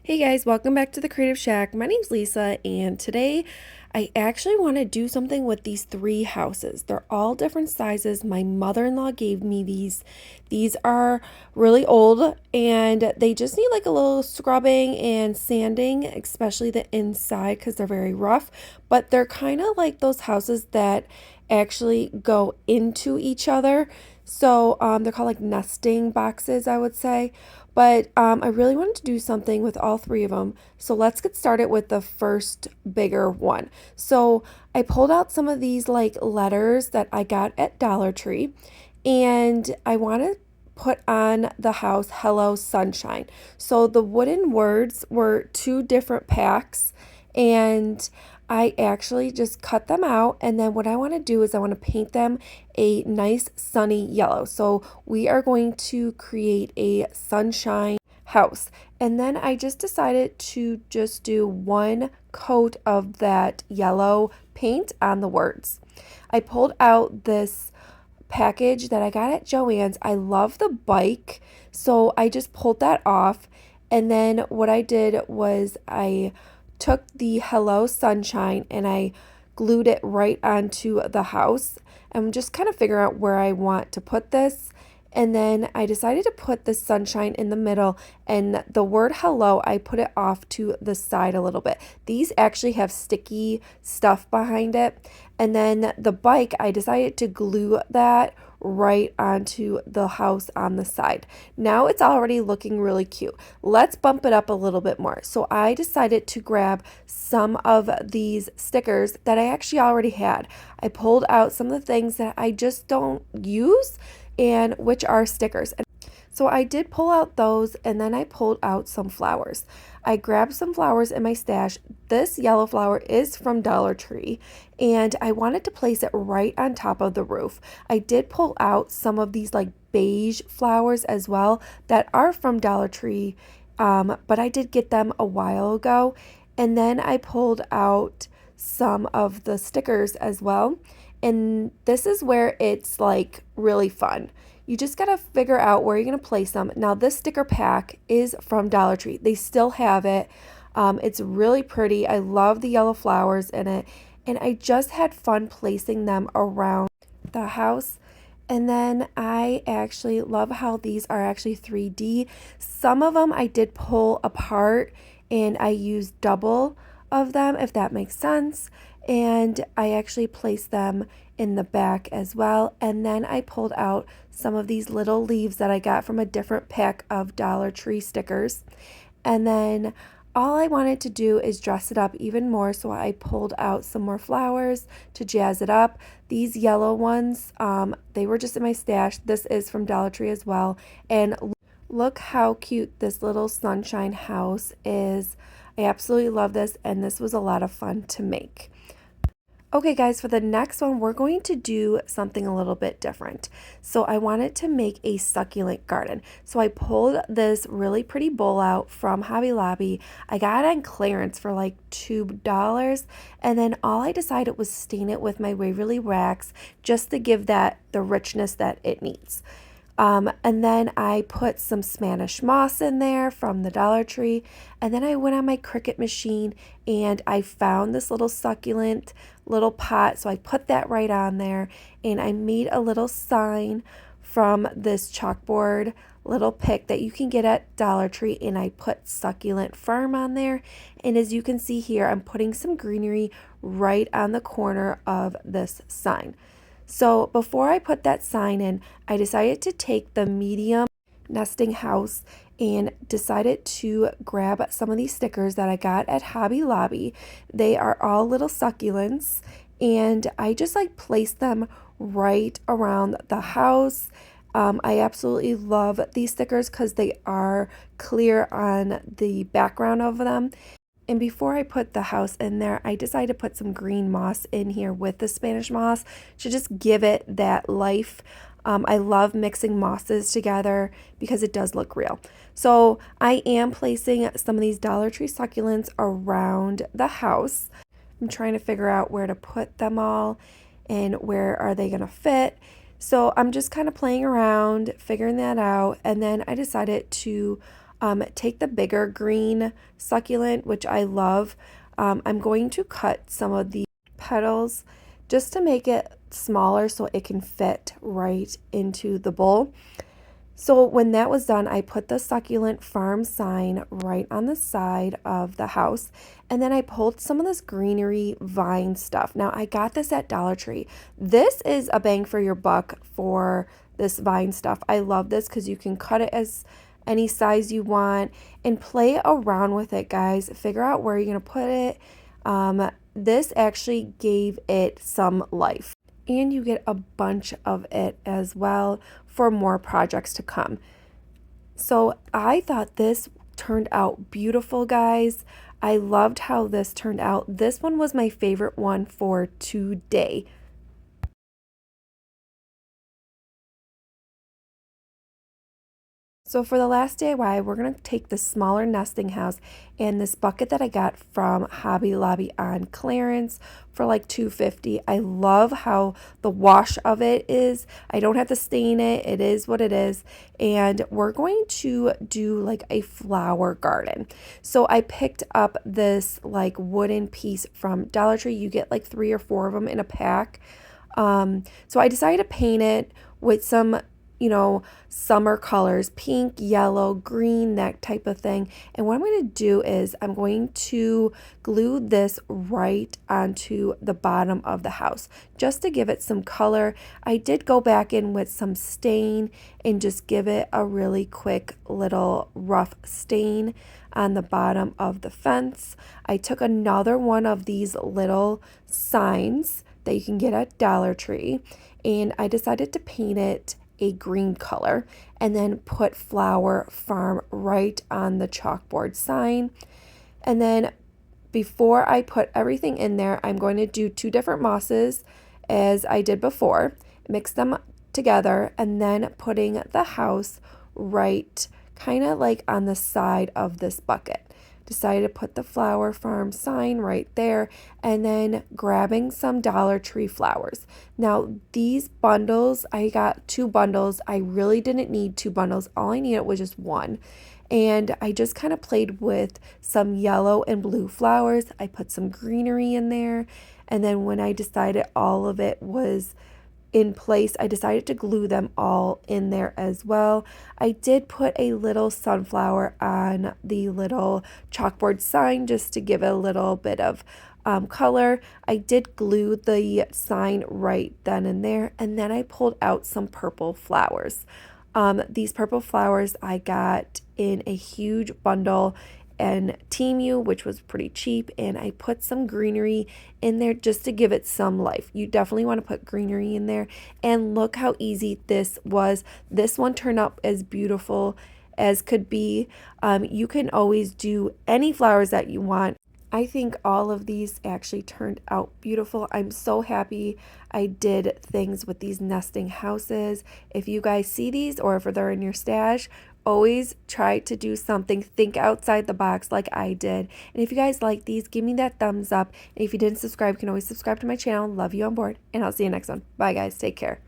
Hey guys, welcome back to the Creative Shack. My name's Lisa, and today I actually want to do something with these three houses. They're all different sizes. My mother-in-law gave me these. These are really old and they just need like a little scrubbing and sanding, especially the inside because they're very rough. But they're kind of like those houses that actually go into each other. So they're called like nesting boxes, I would say. But I really wanted to do something with all three of them. So let's get started with the first bigger one. So I pulled out some of these like letters that I got at Dollar Tree, and I want to put on the house Hello Sunshine. So the wooden words were two different packs, and I actually just cut them out, and then what I want to do is I want to paint them a nice sunny yellow. So we are going to create a sunshine house. And then I just decided to just do one coat of that yellow paint on the words. I pulled out this package that I got at Joann's. I love the bike, so I just pulled that off. And then what I did was I took the Hello Sunshine and I glued it right onto the house. I'm just kind of figuring out where I want to put this. And then I decided to put the sunshine in the middle, and the word hello, I put it off to the side a little bit. These actually have sticky stuff behind it. And then the bike, I decided to glue that right onto the house on the side. Now it's already looking really cute. Let's bump it up a little bit more. So I decided to grab some of these stickers that I actually already had. I pulled out some of the things that I just don't use, and which are stickers. And so I did pull out those, and then I pulled out some flowers. I grabbed some flowers in my stash. This yellow flower is from Dollar Tree, and I wanted to place it right on top of the roof. I did pull out some of these like beige flowers as well that are from Dollar Tree, but I did get them a while ago. And then I pulled out some of the stickers as well. And this is where it's like really fun. You just got to figure out where you're going to place them. Now, this sticker pack is from Dollar Tree. They still have it. It's really pretty. I love the yellow flowers in it. And I just had fun placing them around the house. And then I actually love how these are actually 3D. Some of them I did pull apart and I used double of them, if that makes sense. And I actually placed them in the back as well. And then I pulled out some of these little leaves that I got from a different pack of Dollar Tree stickers. And then all I wanted to do is dress it up even more, so I pulled out some more flowers to jazz it up. These yellow ones, they were just in my stash. This is from Dollar Tree as well. And look how cute this little sunshine house is. I absolutely love this, and this was a lot of fun to make. Okay guys, for the next one, we're going to do something a little bit different. So I wanted to make a succulent garden. So I pulled this really pretty bowl out from Hobby Lobby. I got it on clearance for like $2. And then all I decided was stain it with my Waverly Wax just to give that the richness that it needs. And then I put some Spanish moss in there from the Dollar Tree. And then I went on my Cricut machine and I found this little succulent little pot. So I put that right on there and I made a little sign from this chalkboard little pick that you can get at Dollar Tree, and I put succulent farm on there. And as you can see here, I'm putting some greenery right on the corner of this sign. So before I put that sign in, I decided to take the medium nesting house and decided to grab some of these stickers that I got at Hobby Lobby. They are all little succulents, and I just like placed them right around the house. I absolutely love these stickers because they are clear on the background of them. And before I put the house in there, I decided to put some green moss in here with the Spanish moss to just give it that life. I love mixing mosses together because it does look real. So I am placing some of these Dollar Tree succulents around the house. I'm trying to figure out where to put them all and where are they going to fit. So I'm just kind of playing around, figuring that out. And then I decided to take the bigger green succulent, which I love. I'm going to cut some of the petals just to make it smaller so it can fit right into the bowl. So when that was done, I put the succulent farm sign right on the side of the house, and then I pulled some of this greenery vine stuff. Now I got this at Dollar Tree. This is a bang for your buck for this vine stuff. I love this because you can cut it as any size you want and play around with it, guys. Figure out where you're gonna put it. This actually gave it some life, and you get a bunch of it as well for more projects to come. So I thought this turned out beautiful, guys. I loved how this turned out. This one was my favorite one for today. So for the last DIY, we're going to take the smaller nesting house and this bucket that I got from Hobby Lobby on clearance for like $2.50. I love how the wash of it is. I don't have to stain it. It is what it is. And we're going to do like a flower garden. So I picked up this like wooden piece from Dollar Tree. You get like 3 or 4 of them in a pack. So I decided to paint it with some summer colors, pink, yellow, green, that type of thing. And what I'm going to do is I'm going to glue this right onto the bottom of the house just to give it some color. I did go back in with some stain and just give it a really quick little rough stain on the bottom of the fence. I took another one of these little signs that you can get at Dollar Tree, and I decided to paint it a green color and then put Flower Farm right on the chalkboard sign. And then before I put everything in there, I'm going to do 2 different mosses as I did before, mix them together, and then putting the house right kind of like on the side of this bucket. Decided to put the Flower Farm sign right there, and then grabbing some Dollar Tree flowers. Now these bundles, I got 2 bundles. I really didn't need 2 bundles. All I needed was just 1. And I just kind of played with some yellow and blue flowers. I put some greenery in there. And then when I decided all of it was in place, I decided to glue them all in there as well. I did put a little sunflower on the little chalkboard sign just to give it a little bit of color. I did glue the sign right then and there, and then I pulled out some purple flowers. These purple flowers I got in a huge bundle and Temu, which was pretty cheap, and I put some greenery in there just to give it some life. You definitely want to put greenery in there, and look how easy this was. This one turned out as beautiful as could be. You can always do any flowers that you want. I think all of these actually turned out beautiful. I'm so happy I did things with these nesting houses. If you guys see these or if they're in your stash, always try to do something. Think outside the box like I did. And if you guys like these, give me that thumbs up. And if you didn't subscribe, you can always subscribe to my channel. Love you on board. And I'll see you next one. Bye guys. Take care.